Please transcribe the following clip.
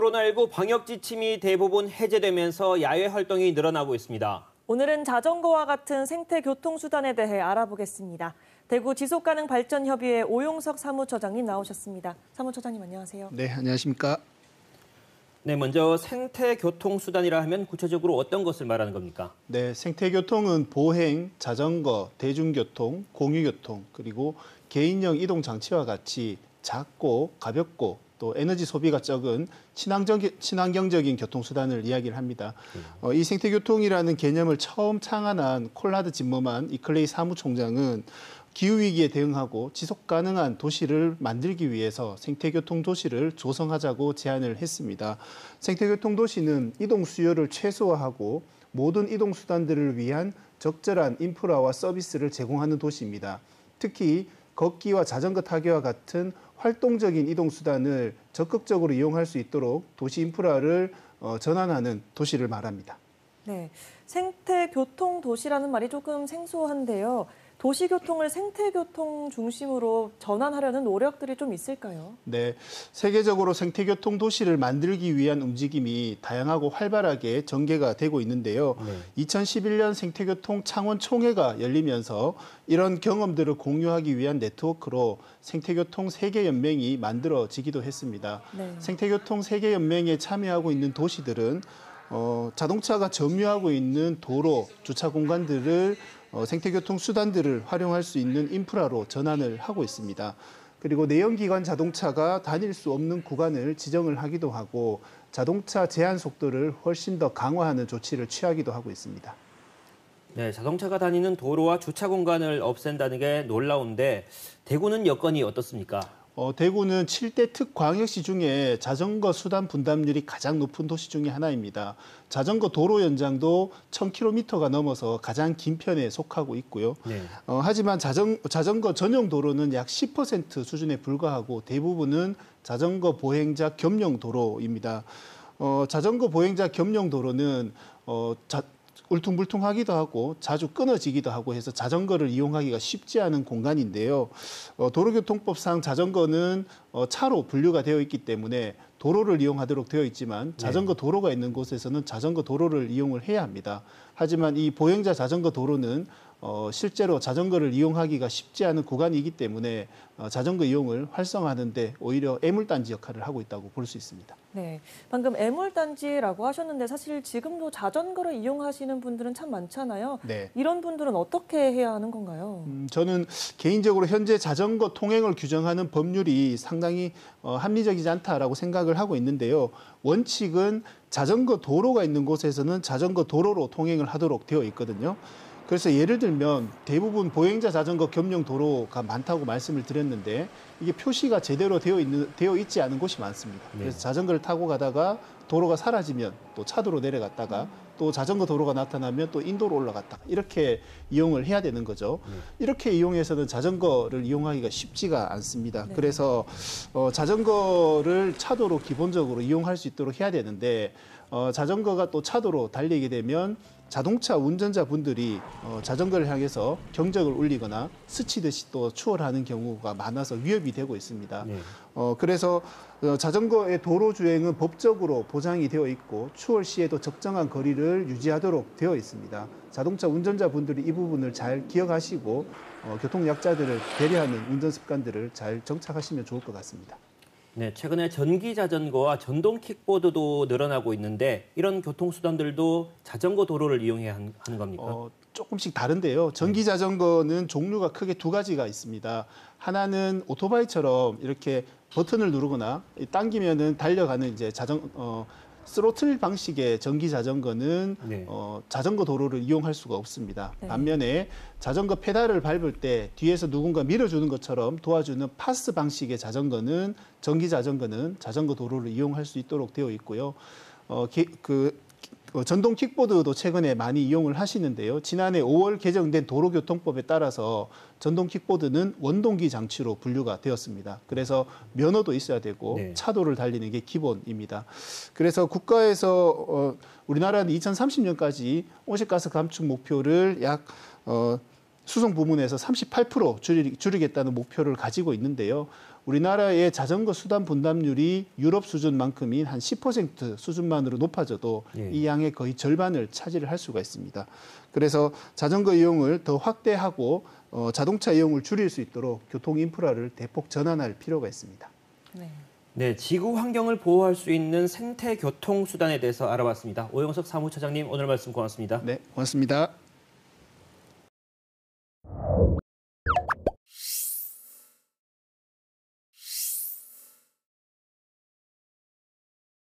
코로나19 방역 지침이 대부분 해제되면서 야외 활동이 늘어나고 있습니다. 오늘은 자전거와 같은 생태 교통수단에 대해 알아보겠습니다. 대구 지속가능발전협의회 오용석 사무처장님 나오셨습니다. 사무처장님 안녕하세요. 네, 안녕하십니까. 네, 먼저 생태 교통수단이라 하면 구체적으로 어떤 것을 말하는 겁니까? 네, 생태교통은 보행, 자전거, 대중교통, 공유교통, 그리고 개인형 이동장치와 같이 작고 가볍고 또 에너지 소비가 적은 친환경적인 교통수단을 이야기를 합니다. 이 생태교통이라는 개념을 처음 창안한 콜라드 짐머만 이클레이 사무총장은 기후위기에 대응하고 지속가능한 도시를 만들기 위해서 생태교통 도시를 조성하자고 제안을 했습니다. 생태교통 도시는 이동 수요를 최소화하고 모든 이동 수단들을 위한 적절한 인프라와 서비스를 제공하는 도시입니다. 특히 걷기와 자전거 타기와 같은 활동적인 이동 수단을 적극적으로 이용할 수 있도록 도시 인프라를 전환하는 도시를 말합니다. 네, 생태교통 도시라는 말이 조금 생소한데요. 도시교통을 생태교통 중심으로 전환하려는 노력들이 좀 있을까요? 네, 세계적으로 생태교통 도시를 만들기 위한 움직임이 다양하고 활발하게 전개가 되고 있는데요. 2011년 생태교통 창원 총회가 열리면서 이런 경험들을 공유하기 위한 네트워크로 생태교통 세계연맹이 만들어지기도 했습니다. 네. 생태교통 세계연맹에 참여하고 있는 도시들은 자동차가 점유하고 있는 도로, 주차 공간들을 생태교통 수단들을 활용할 수 있는 인프라로 전환을 하고 있습니다. 그리고 내연기관 자동차가 다닐 수 없는 구간을 지정을 하기도 하고 자동차 제한 속도를 훨씬 더 강화하는 조치를 취하기도 하고 있습니다. 네, 자동차가 다니는 도로와 주차 공간을 없앤다는 게 놀라운데 대구는 여건이 어떻습니까? 대구는 7대 특광역시 중에 자전거 수단 분담률이 가장 높은 도시 중에 하나입니다. 자전거 도로 연장도 1000km가 넘어서 가장 긴 편에 속하고 있고요. 네. 하지만 자전거 전용 도로는 약 10% 수준에 불과하고 대부분은 자전거 보행자 겸용 도로입니다. 자전거 보행자 겸용 도로는 울퉁불퉁하기도 하고 자주 끊어지기도 하고 해서 자전거를 이용하기가 쉽지 않은 공간인데요. 도로교통법상 자전거는 차로 분류가 되어 있기 때문에 도로를 이용하도록 되어 있지만 자전거 도로가 있는 곳에서는 자전거 도로를 이용을 해야 합니다. 하지만 이 보행자 자전거 도로는 실제로 자전거를 이용하기가 쉽지 않은 구간이기 때문에 자전거 이용을 활성화하는 데 오히려 애물단지 역할을 하고 있다고 볼 수 있습니다. 네, 방금 애물단지라고 하셨는데 사실 지금도 자전거를 이용하시는 분들은 참 많잖아요. 네. 이런 분들은 어떻게 해야 하는 건가요? 저는 개인적으로 현재 자전거 통행을 규정하는 법률이 상당히 합리적이지 않다라고 생각을 하고 있는데요. 원칙은 자전거 도로가 있는 곳에서는 자전거 도로로 통행을 하도록 되어 있거든요. 그래서 예를 들면 대부분 보행자 자전거 겸용 도로가 많다고 말씀을 드렸는데 이게 표시가 제대로 되어 있지 않은 곳이 많습니다. 그래서 자전거를 타고 가다가 도로가 사라지면 또 차도로 내려갔다가 또 자전거 도로가 나타나면 또 인도로 올라갔다가 이렇게 이용을 해야 되는 거죠. 이렇게 이용해서는 자전거를 이용하기가 쉽지가 않습니다. 네. 그래서 자전거를 차도로 기본적으로 이용할 수 있도록 해야 되는데 자전거가 또 차도로 달리게 되면 자동차 운전자분들이 자전거를 향해서 경적을 울리거나 스치듯이 또 추월하는 경우가 많아서 위협이 되고 있습니다. 네. 그래서 자전거의 도로 주행은 법적으로 보장이 되어 있고 추월 시에도 적정한 거리를 유지하도록 되어 있습니다. 자동차 운전자분들이 이 부분을 잘 기억하시고 교통약자들을 배려하는 운전 습관들을 잘 정착하시면 좋을 것 같습니다. 네, 최근에 전기 자전거와 전동 킥보드도 늘어나고 있는데 이런 교통수단들도 자전거 도로를 이용해야 하는 겁니까? 조금씩 다른데요. 전기 자전거는 종류가 크게 두 가지가 있습니다. 하나는 오토바이처럼 이렇게 버튼을 누르거나 당기면은 달려가는 이제 스로틀 방식의 전기 자전거는 자전거 도로를 이용할 수가 없습니다. 네. 반면에 자전거 페달을 밟을 때 뒤에서 누군가 밀어주는 것처럼 도와주는 파스 방식의 자전거는 전기 자전거는 자전거 도로를 이용할 수 있도록 되어 있고요. 전동 킥보드도 최근에 많이 이용을 하시는데요. 지난해 5월 개정된 도로교통법에 따라서 전동 킥보드는 원동기 장치로 분류가 되었습니다. 그래서 면허도 있어야 되고 차도를 달리는 게 기본입니다. 그래서 국가에서 우리나라는 2030년까지 온실가스 감축 목표를 약 수송 부문에서 38% 줄이겠다는 목표를 가지고 있는데요. 우리나라의 자전거 수단 분담률이 유럽 수준만큼인 한 10% 수준만으로 높아져도 이 양의 거의 절반을 차지를 할 수가 있습니다. 그래서 자전거 이용을 더 확대하고 자동차 이용을 줄일 수 있도록 교통 인프라를 대폭 전환할 필요가 있습니다. 네, 지구 환경을 보호할 수 있는 생태 교통 수단에 대해서 알아봤습니다. 오영석 사무처장님 오늘 말씀 고맙습니다. 네, 고맙습니다.